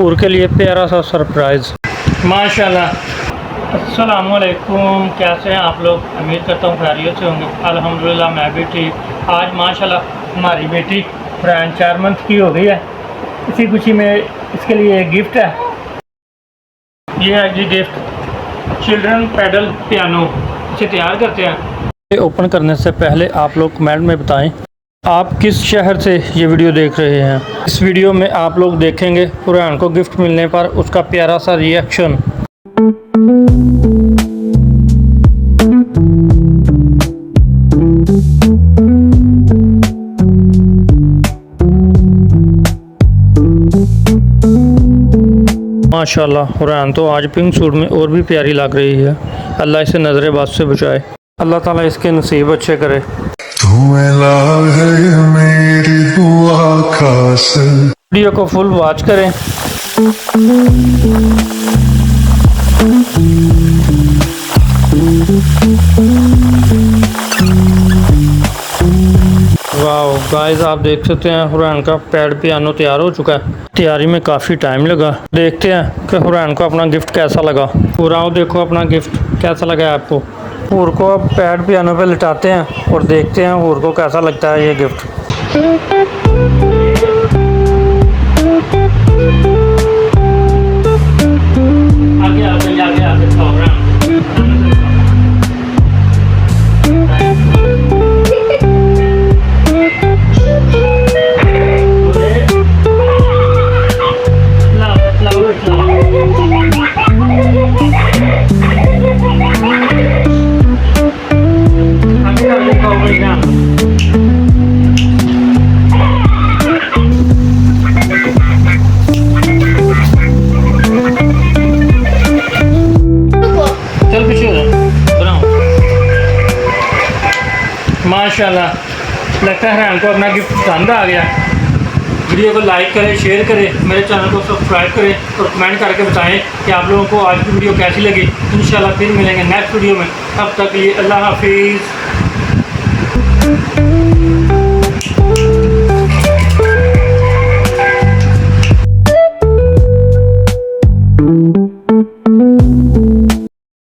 और के लिए प्यारा सा सरप्राइज़। माशाल्लाह। अस्सलामु अलैकुम, कैसे हैं आप लोग? उम्मीद करता हूँ खैरियत से होंगे। अल्हम्दुलिल्लाह मैं भी ठीक। आज माशाल्लाह हमारी बेटी फ्रैंक 4 मंथ की हो गई है। इसी खुशी में इसके लिए एक गिफ्ट है। ये है जी गिफ्ट, चिल्ड्रन पेडल पियानो। इसे तैयार करते हैं। ओपन करने से पहले आप लोग कमेंट में बताएं आप किस शहर से ये वीडियो देख रहे हैं। इस वीडियो में आप लोग देखेंगे फरहान को गिफ्ट मिलने पर उसका प्यारा सा रिएक्शन। माशाल्लाह फरहान तो आज पिंक सूट में और भी प्यारी लग रही है। अल्लाह इसे नजरे बात से बचाए, अल्लाह ताला इसके नसीब अच्छे करे। मेरी दुआ का वीडियो को फुल वॉच करें। वाओ गाइस, आप देख सकते हैं फरहान का पैड पियानो तैयार हो चुका है। तैयारी में काफ़ी टाइम लगा। देखते हैं कि फरहान को अपना गिफ्ट कैसा लगा। पूरा देखो अपना गिफ्ट कैसा लगा है आपको। हूर को अब पैड पियानो पे लिटाते हैं और देखते हैं हूर को कैसा लगता है ये गिफ्ट। आगे आगे आगे आगे माशाल्लाह, लगता है फरहान को अपना गिफ्ट पसंद आ गया। वीडियो को लाइक करें, शेयर करें, मेरे चैनल को सब्सक्राइब करें और कमेंट करके बताएं कि आप लोगों को आज की वीडियो कैसी लगी। इंशाल्लाह फिर मिलेंगे नेक्स्ट वीडियो में। तब तक के लिए अल्लाह हाफिज़।